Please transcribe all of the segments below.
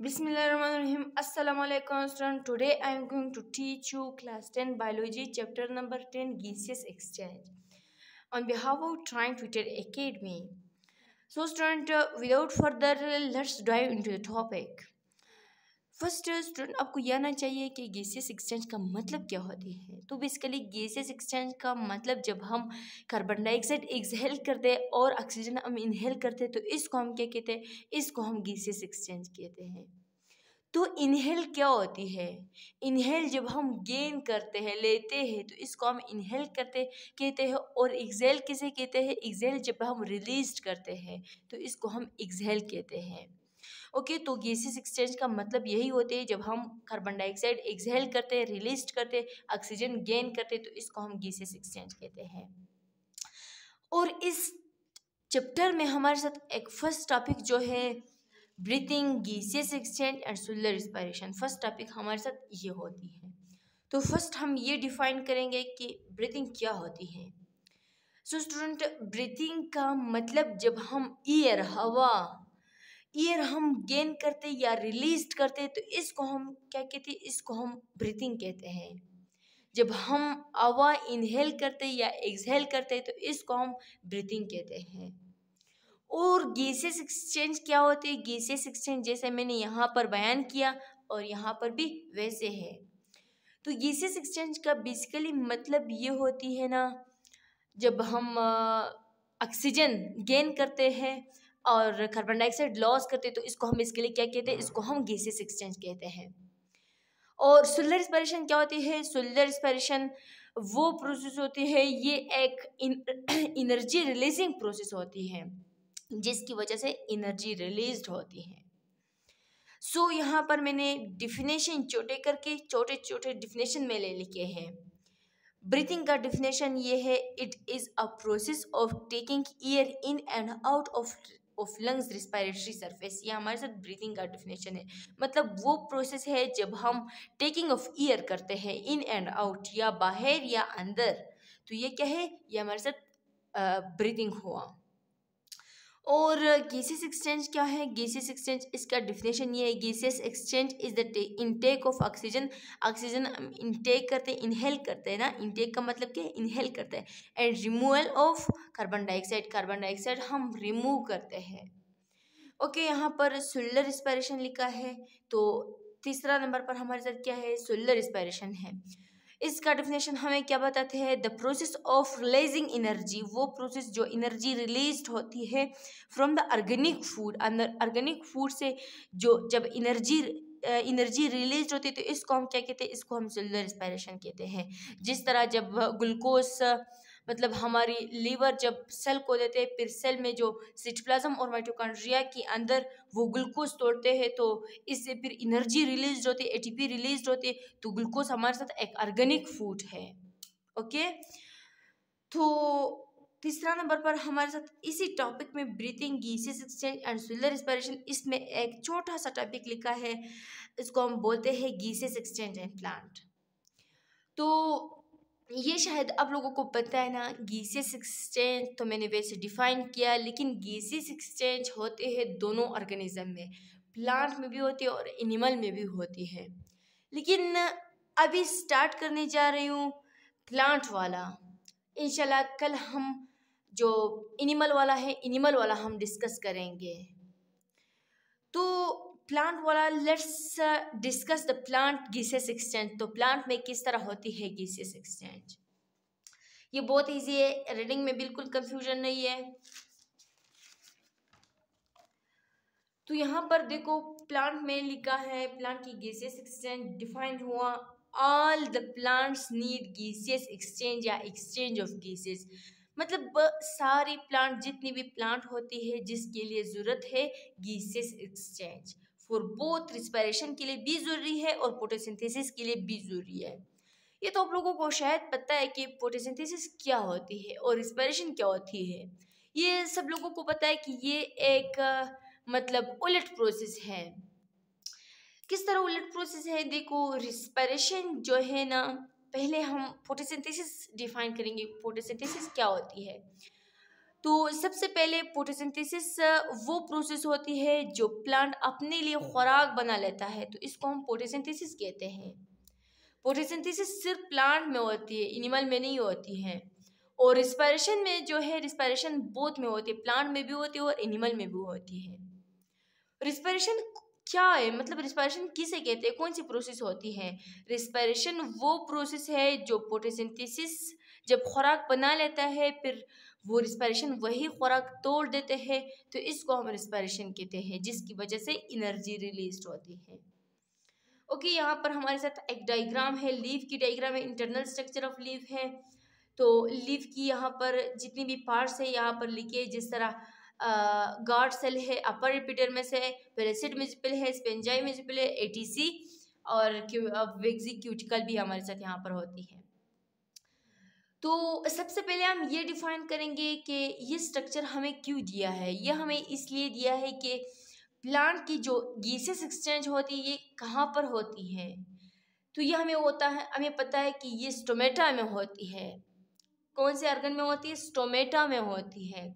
Bismillahirrahmanirrahim. Assalamu alaikum student. Today I am going to teach you class 10 biology chapter number 10 gaseous exchange on behalf of Trying Twitter Academy. So student, without further, let's dive into the topic. First student आपको यह आना चाहिए कि gaseous exchange का मतलब क्या होती है। तो बेसिकली गैसियस एक्सचेंज का मतलब जब हम कार्बन डाइऑक्साइड एक्सहेल करते हैं और ऑक्सीजन हम इनहेल करते हैं तो इसको हम क्या कहते हैं, इसको हम गैसियस एक्सचेंज कहते हैं। तो इनहेल क्या होती है, इनहेल जब हम गेन करते हैं लेते हैं तो इसको हम इनहेल करते कहते हैं, और एक्सहेल किसे कहते हैं, एक्सहेल जब हम रिलीज करते हैं तो इसको हम एक्सहेल कहते हैं। ओके, तो गैसियस एक्सचेंज का मतलब यही होते है जब हम कार्बन डाइऑक्साइड एक्सहेल करते हैं, रिलीज करते हैं, ऑक्सीजन गेन करते हैं तो इसको हम गैसियस एक्सचेंज कहते हैं। और इस चैप्टर में हमारे साथ एक फर्स्ट टॉपिक जो है breathing, gaseous exchange and solar respiration, first topic हमारे साथ ये होती है। तो फर्स्ट हम ये डिफाइन करेंगे कि ब्रीथिंग क्या होती है। सो स्टूडेंट, ब्रीथिंग का मतलब जब हम एयर हम गेन करते या रिलीज करते तो इसको हम क्या कहते हैं, इसको हम ब्रीथिंग कहते हैं। जब हम हवा इनहेल करते या एक्सहेल करते तो इसको हम ब्रीथिंग कहते हैं। और गैसेस एक्सचेंज क्या होती है, गैसेस एक्सचेंज जैसे मैंने यहाँ पर बयान किया और यहाँ पर भी वैसे है। तो गैसेस एक्सचेंज का बेसिकली मतलब ये होती है ना, जब हम ऑक्सीजन गेन करते हैं और कार्बन डाइऑक्साइड लॉस करते हैं तो इसको हम इसके लिए क्या कहते हैं, इसको हम गैसेस एक्सचेंज कहते हैं। और सोलर रिस्पायरेशन क्या होती है, सोलर रिस्पायरेशन वो प्रोसेस होती है, ये एक एनर्जी रिलीजिंग प्रोसेस होती है जिसकी वजह से एनर्जी रिलीज होती है। सो यहाँ पर मैंने डिफिनेशन छोटे करके छोटे छोटे डिफिनेशन में ले लिखे हैं। ब्रीथिंग का डिफिनेशन ये है, it is a process of taking air in and out of lungs respiratory surface. ये हमारे साथ ब्रीथिंग का डिफिनेशन है, मतलब वो प्रोसेस है जब हम टेकिंग ऑफ एयर करते हैं इन एंड आउट, या बाहर या अंदर, तो ये क्या है, ये हमारे साथ ब्रीथिंग हुआ। और गैसेस एक्सचेंज क्या है, गैसेस एक्सचेंज इसका डिफिनेशन ये है, gases exchange is the intake of oxygen, oxygen हम इनटेक करते हैं, इनहेल करते हैं ना, इनटेक का मतलब क्या है, इनहेल करते हैं, and removal of carbon dioxide, carbon dioxide हम रिमूव करते हैं। ओके, यहाँ पर सोलर रिस्पायरेशन लिखा है, तो तीसरा नंबर पर हमारे साथ क्या है, सोलर रिस्पायरेशन है। इसका डिफिनेशन हमें क्या बताते हैं, the process of releasing energy, वो प्रोसेस जो एनर्जी रिलीज होती है फ्रॉम द ऑर्गेनिक फूड, अंदर ऑर्गेनिक फूड से जो जब एनर्जी रिलीज होती है तो इसको हम क्या कहते हैं, इसको हम सोलर रिस्पायरेशन कहते हैं। जिस तरह जब ग्लूकोज मतलब हमारी लीवर जब सेल को देते हैं, फिर सेल में जो साइटोप्लाज्म और माइटोकॉन्ड्रिया के अंदर वो ग्लूकोज तोड़ते हैं तो इससे फिर एनर्जी रिलीज होती है, एटीपी रिलीज होती है, तो ग्लूकोज हमारे साथ एक ऑर्गेनिक फूड है। ओके, तो तीसरा नंबर पर हमारे साथ इसी टॉपिक में breathing, gases exchange and solar respiration, इसमें एक छोटा सा टॉपिक लिखा है, इसको हम बोलते हैं गैसेस एक्सचेंज एंड प्लांट। तो ये शायद आप लोगों को पता है ना, गैसेस एक्सचेंज तो मैंने वैसे डिफाइन किया, लेकिन गैसेस एक्सचेंज होते हैं दोनों ऑर्गेनिज्म में, प्लांट में भी होती है और एनिमल में भी होती है। लेकिन अभी स्टार्ट करने जा रही हूँ प्लांट वाला, इंशाल्लाह कल हम जो एनिमल वाला है, एनिमल वाला हम डिस्कस करेंगे। तो प्लांट वाला, let's discuss the plant gases exchange. तो प्लांट में किस तरह होती है गैसेस एक्सचेंज, ये बहुत इजी है, रीडिंग में बिल्कुल कंफ्यूजन नहीं है। तो यहाँ पर देखो प्लांट में लिखा है, प्लांट की गैसेस एक्सचेंज डिफाइंड हुआ, all the plants need gases exchange या एक्सचेंज ऑफ गैसेस, मतलब सारी प्लांट, जितनी भी प्लांट होती है जिसके लिए ज़रूरत है gases exchange, for both respiration के लिए भी ज़रूरी है और फोटोसिंथेसिस के लिए भी ज़रूरी है। ये तो आप लोगों को शायद पता है कि फोटोसिंथेसिस क्या होती है और रिस्पायरेशन क्या होती है, ये सब लोगों को पता है कि ये एक मतलब उलट प्रोसेस है। किस तरह उलट प्रोसेस है, देखो रिस्पायरेशन जो है ना, पहले हम फोटोसिंथेसिस डिफाइन करेंगे, फोटोसिंथेसिस क्या होती है। तो सबसे पहले फोटोसिंथेसिस वो प्रोसेस होती है जो प्लांट अपने लिए खुराक बना लेता है, तो इसको हम फोटोसिंथेसिस कहते हैं। फोटोसिंथेसिस सिर्फ प्लांट में होती है, एनिमल में नहीं होती है। और रिस्पायरेशन में जो है, रिस्पायरेशन बोथ में होती है, प्लांट में भी होती है और एनिमल में भी होती है। रिस्पायरेशन क्या है, मतलब रिस्पायरेशन किसे कहते हैं, कौन सी प्रोसेस होती है? रिस्पायरेशन वो प्रोसेस है जो फोटोसिंथेसिस जब खुराक बना लेता है, फिर वो रिस्पायरेशन वही खुराक तोड़ देते हैं, तो इसको हम रिस्पायरेशन कहते हैं, जिसकी वजह से एनर्जी रिलीज होती है। ओके, यहाँ पर हमारे साथ एक डायग्राम है, लीफ की डायग्राम है, इंटरनल स्ट्रक्चर ऑफ लीफ है। तो लीफ की यहाँ पर जितनी भी पार्ट्स है यहाँ पर लिखे, जिस तरह गार्ड सेल है, अपर एपिडर्मिस है, पेरिसिड मेजिपल है, स्पेंजाई मेजिपल है, एटीसी और वेक्सी क्यूटिकल भी हमारे साथ यहाँ पर होती है। तो सबसे पहले हम ये डिफाइन करेंगे कि ये स्ट्रक्चर हमें क्यों दिया है। ये हमें इसलिए दिया है कि प्लांट की जो गैसेस एक्सचेंज होती है ये कहाँ पर होती है। तो ये हमें होता है, हमें पता है कि ये स्टोमेटा में होती है। कौन से ऑर्गन में होती है? स्टोमेटा में होती है।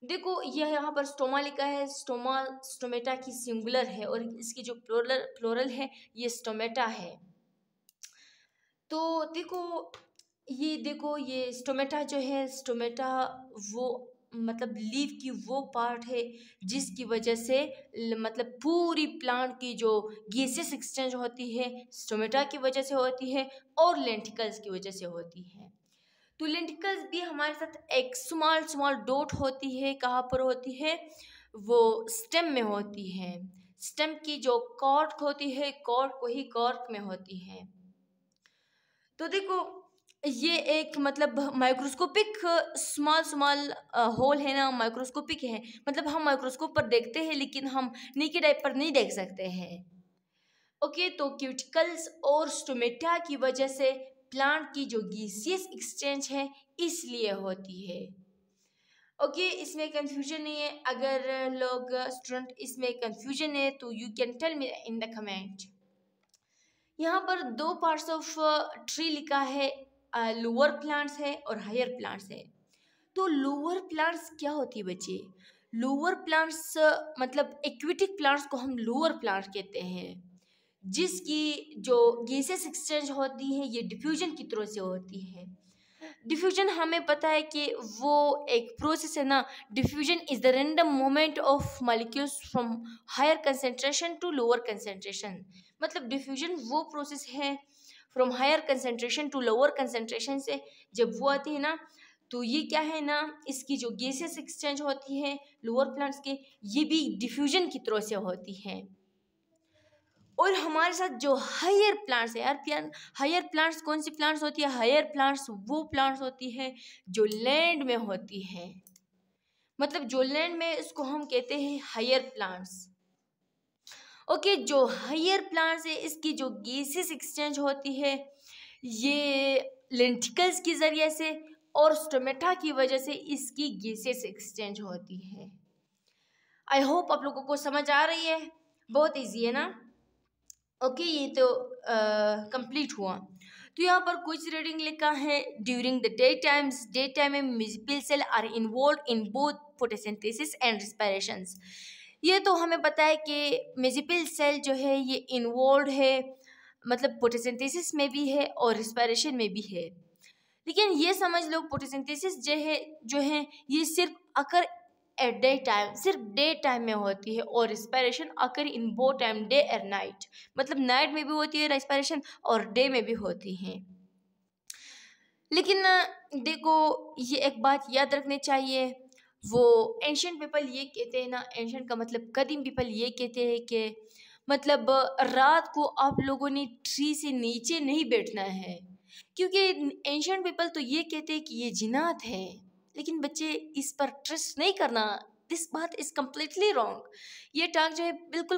देखो ये यहाँ पर स्टोमा लिखा है, स्टोमा स्टोमेटा की सिंगुलर है और इसकी जो प्लोरल है ये स्टोमेटा है। तो देखो ये स्टोमेटा जो है, स्टोमेटा वो मतलब लीफ की वो पार्ट है जिसकी वजह से मतलब पूरी प्लांट की जो गैसेस एक्सचेंज होती है स्टोमेटा की वजह से होती है और लेंटिकल्स की वजह से होती है। तो लेंटिकल्स भी हमारे साथ एक स्मॉल डॉट होती है, कहाँ पर होती है? वो स्टेम में होती है। स्टेम की जो कॉर्क होती है, कॉर्क वही कॉर्क में होती है। तो देखो ये एक मतलब माइक्रोस्कोपिक स्मॉल होल है ना, माइक्रोस्कोपिक है, मतलब हम माइक्रोस्कोप पर देखते हैं लेकिन हम नेकेड आई पर नहीं देख सकते हैं। ओके, तो क्यूटिकल्स और स्टोमेटा की वजह से प्लांट की जो गैसियस एक्सचेंज है इसलिए होती है। ओके, इसमें कंफ्यूजन नहीं है। अगर लोग स्टूडेंट इसमें कंफ्यूजन है तो you can tell me in the comment. यहाँ पर दो पार्ट्स ऑफ ट्री लिखा है, लोअर प्लांट्स है और हायर प्लांट्स है। तो लोअर प्लांट्स क्या होती है बच्चे? लोअर प्लांट्स मतलब एक्वेटिक प्लांट्स को हम लोअर प्लांट्स कहते हैं, जिसकी जो गैसेस एक्सचेंज होती हैं ये डिफ्यूजन की तरह से होती है। डिफ्यूजन हमें पता है कि वो एक प्रोसेस है ना। Diffusion is the random movement of molecules from higher concentration to lower concentration. मतलब डिफ्यूजन वो प्रोसेस है from higher concentration to lower concentration से जब वो आती है ना, तो ये क्या है ना, इसकी जो गैसेस एक्सचेंज होती है लोअर प्लांट्स के, ये भी डिफ्यूजन की तरह से होती है। और हमारे साथ जो हायर प्लांट्स है यार, हायर प्लांट्स कौन सी प्लांट्स होती है? हायर प्लांट्स वो प्लांट्स होती है जो लैंड में होती है, मतलब जो लैंड में, इसको हम कहते हैं हायर प्लांट्स। ओके, जो हायर प्लांट्स है इसकी जो गैसेस एक्सचेंज होती है ये लेंटिकल्स के जरिए से और स्टोमेटा की वजह से इसकी गैसेस एक्सचेंज होती है। आई होप आप लोगों को समझ आ रही है, बहुत इजी है ना। ओके, ये तो कंप्लीट हुआ। तो यहाँ पर कुछ रीडिंग लिखा है, ड्यूरिंग द डे टाइम में mesophyll cell are involve in both photosynthesis and respirations. ये तो हमें पता है कि मेसिपिल सेल जो है ये इन्वॉल्व है, मतलब फोटोसिंथेसिस में भी है और रिस्पायरेशन में भी है। लेकिन ये समझ लो फोटोसिंथेसिस जो है ये सिर्फ अकर एट डे टाइम, सिर्फ डे टाइम में होती है और respiration occur in both time, day और नाइट। मतलब नाइट में भी होती है रिस्पायरेशन और डे में भी होती है। लेकिन देखो ये एक बात याद रखनी चाहिए, वो एंशिएंट पीपल ये कहते हैं ना, एंशिएंट का मतलब कदीम पीपल ये कहते हैं कि मतलब रात को आप लोगों ने ट्री से नीचे नहीं बैठना है, क्योंकि एंशिएंट पीपल तो ये कहते हैं कि ये जिन्नात है। लेकिन बच्चे इस पर ट्रस्ट नहीं करना, दिस बात इज कम्प्लीटली रॉन्ग। ये टॉक जो है बिल्कुल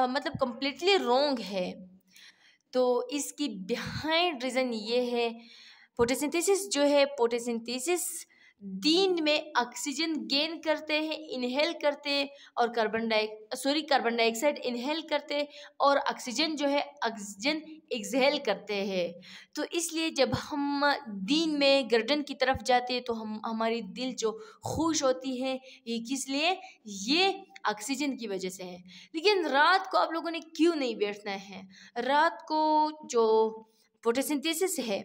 मतलब कम्प्लीटली रॉन्ग है। तो इसकी बिहाइंड रीज़न ये है, फोटोसिंथेसिस जो है, फोटोसिंथेसिस दिन में ऑक्सीजन गेन करते हैं, इनहेल करते, और कार्बन डाइऑक्साइड इनहेल करते, और ऑक्सीजन जो है ऑक्सीजन एक्सहेल करते हैं। तो इसलिए जब हम दिन में गर्दन की तरफ जाते हैं तो हमारी दिल जो खुश होती है, ये किस लिए? ये ऑक्सीजन की वजह से है। लेकिन रात को आप लोगों ने क्यों नहीं बैठना है? रात को जो फोटोसिंथेसिस है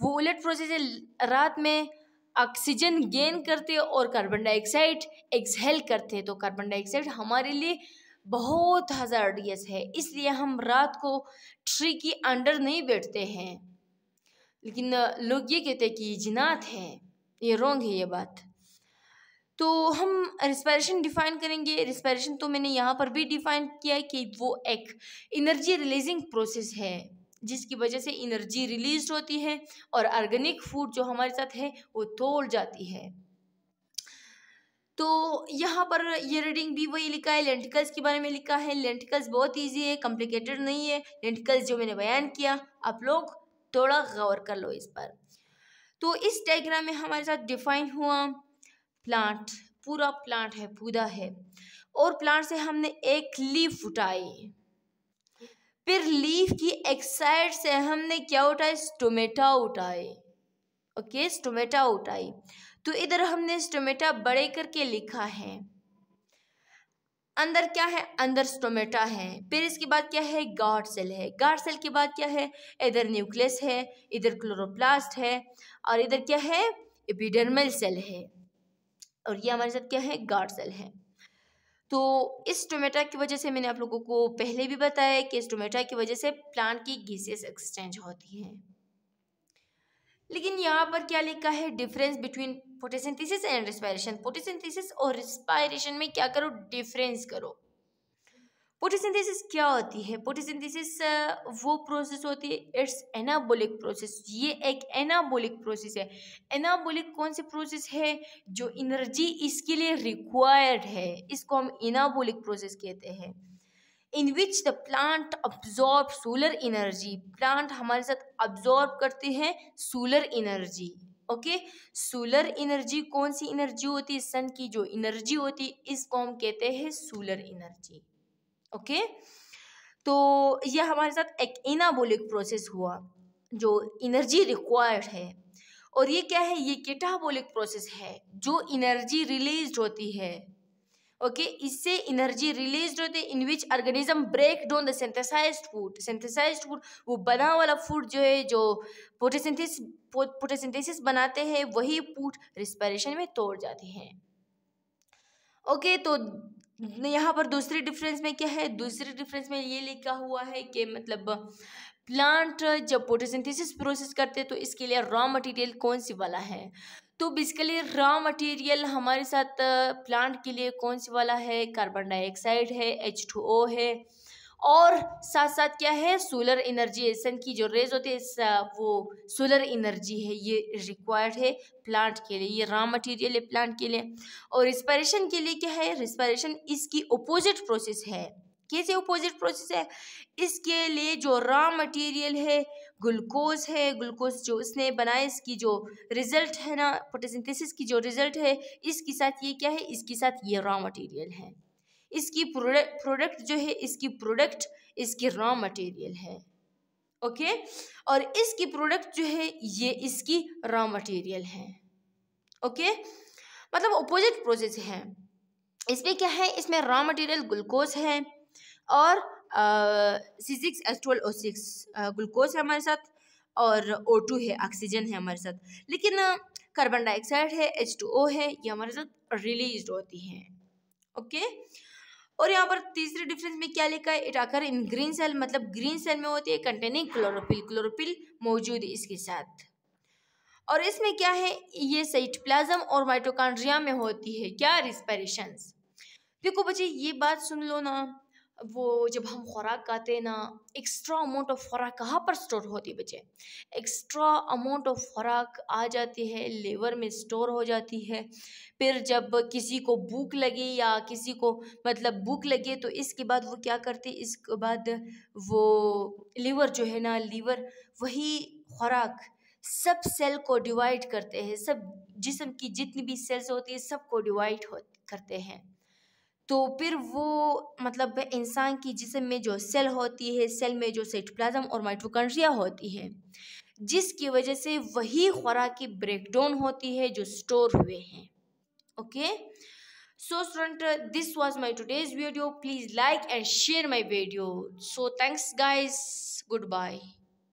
वो उलट प्रोसेस है। रात में ऑक्सीजन गेन करते और कार्बन डाइऑक्साइड एक्सहेल करते, तो कार्बन डाइऑक्साइड हमारे लिए बहुत हजार्डियस है, इसलिए हम रात को ट्री की अंडर नहीं बैठते हैं। लेकिन लोग ये कहते हैं कि जिन्नात है, ये रॉन्ग है ये बात। तो हम रिस्पायरेशन डिफाइन करेंगे। रिस्पायरेशन तो मैंने यहाँ पर भी डिफाइन किया है कि वो एक एनर्जी रिलीजिंग प्रोसेस है जिसकी वजह से एनर्जी रिलीज होती है और ऑर्गेनिक फूड जो हमारे साथ है वो तोड़ जाती है। तो यहाँ पर ये रीडिंग भी वही लिखा है, लेंटिकल्स के बारे में लिखा है। लेंटिकल्स बहुत इजी है, कॉम्प्लिकेटेड नहीं है। लेंटिकल्स जो मैंने बयान किया आप लोग थोड़ा गौर कर लो इस पर। तो इस डायग्राम में हमारे साथ डिफाइन हुआ प्लांट, पूरा प्लांट है, पौधा है, और प्लांट से हमने एक लीफ उठाई, फिर लीफ की एक साइड से हमने क्या उठाए? स्टोमेटा उठाए। ओके, स्टोमेटा उठाई। तो इधर हमने स्टोमेटा बड़े करके लिखा है। अंदर क्या है? अंदर स्टोमेटा है। फिर इसके बाद क्या है? गार्ड सेल है। गार्ड सेल के बाद क्या है? इधर न्यूक्लियस है, इधर क्लोरोप्लास्ट है, और इधर क्या है? एपिडर्मल सेल है, और ये हमारे साथ क्या है? गार्ड सेल है। तो इस स्टोमेटा की वजह से मैंने आप लोगों को पहले भी बताया कि स्टोमेटा की वजह से प्लांट की गैसेस एक्सचेंज होती हैं। लेकिन यहाँ पर क्या लिखा है? Difference between photosynthesis and respiration. Photosynthesis और रिस्पायरेशन में क्या करो? डिफरेंस करो। फोटोसिंथेसिस क्या होती है? फोटोसिंथेसिस वो प्रोसेस होती है, इट्स एनाबॉलिक प्रोसेस। ये एक एनाबॉलिक प्रोसेस है। एनाबॉलिक कौन सी प्रोसेस है? जो एनर्जी इसके लिए रिक्वायर्ड है, इसको हम एनाबॉलिक प्रोसेस कहते हैं। In which the plant absorb solar energy. Plant हमारे साथ अब्जॉर्ब करते हैं solar energy. Okay, solar energy कौन सी एनर्जी होती है? सन की जो एनर्जी होती है इसको हम कहते हैं सोलर एनर्जी। ओके, तो यह हमारे साथ एक एनाबॉलिक प्रोसेस हुआ जो एनर्जी रिक्वायर्ड है। और ये क्या है? ये कैटाबॉलिक प्रोसेस है जो एनर्जी रिलीज होती है। ओके, इससे एनर्जी रिलीज होती है in which organism break down the synthesized food. Synthesized food वो बना वाला फूड जो है, जो फोटोसिंथेसिस बनाते हैं, वही फूड रिस्पायरेशन में तोड़ जाते हैं। ओके, तो यहाँ पर दूसरी डिफरेंस में क्या है? दूसरी डिफरेंस में ये लिखा हुआ है कि मतलब प्लांट जब फोटोसिंथेसिस प्रोसेस करते हैं तो इसके लिए रॉ मटेरियल कौन सी वाला है? तो बेसिकली रॉ मटेरियल हमारे साथ प्लांट के लिए कौन सी वाला है? कार्बन डाइऑक्साइड है, H2O है, और साथ साथ क्या है? सोलर एनर्जी, सन की जो रेज होती है वो सोलर एनर्जी है, ये रिक्वायर्ड है प्लांट के लिए, ये रॉ मटेरियल है प्लांट के लिए। और रिस्पायरेशन के लिए क्या है? रिस्पायरेशन इसकी अपोजिट प्रोसेस है। कैसे अपोजिट प्रोसेस है? इसके लिए जो रॉ मटेरियल है ग्लूकोज है, ग्लूकोज जो उसने बनाया, इसकी जो रिजल्ट है ना फोटोसिंथेसिस की जो रिजल्ट है, इसके साथ ये क्या है? इसके साथ ये रॉ मटेरियल है। इसकी प्रोडक्ट जो है, इसकी प्रोडक्ट इसकी रॉ मटेरियल है। ओके, और इसकी प्रोडक्ट जो है ये इसकी रॉ मटेरियल है। ओके, मतलब अपोजिट प्रोसेस है। इसमें क्या है? इसमें रॉ मटेरियल ग्लूकोज है और C6H12O6 ग्लूकोज है हमारे साथ, और O2 है, ऑक्सीजन है हमारे साथ। लेकिन कार्बन डाइऑक्साइड है, H2O है, ये हमारे साथ रिलीज होती है। ओके, और यहाँ पर तीसरे डिफरेंस में क्या लिखा है? It occur in green cell, मतलब ग्रीन सेल में होती है कंटेनिंग क्लोरोफिल। क्लोरोफिल मौजूद है इसके साथ। और इसमें क्या है? ये साइटोप्लाज्म और माइटोकॉन्ड्रिया में होती है क्या? रिस्पायरेशंस। देखो बच्चे ये बात सुन लो ना, वो जब हम खुराक खाते हैं ना, एक्स्ट्रा अमाउंट ऑफ खुराक कहाँ पर स्टोर होती है बच्चे? एक्स्ट्रा अमाउंट ऑफ खुराक आ जाती है, लिवर में स्टोर हो जाती है। फिर जब किसी को भूख लगे या किसी को मतलब भूख लगे तो इसके बाद वो क्या करते? इसके बाद वो लिवर जो है ना, लिवर वही खुराक सब सेल को डिवाइड करते हैं, सब जिस्म की जितनी भी सेल्स होती है सबको डिवाइड करते हैं। तो फिर वो मतलब इंसान की जिस्म में जो सेल होती है, सेल में जो साइटोप्लाज्म और माइटोकॉन्ड्रिया होती है, जिसकी वजह से वही खुराक की ब्रेकडाउन होती है जो स्टोर हुए हैं। Okay, so student, this was my today's video. Please like and share my video. So thanks guys, goodbye.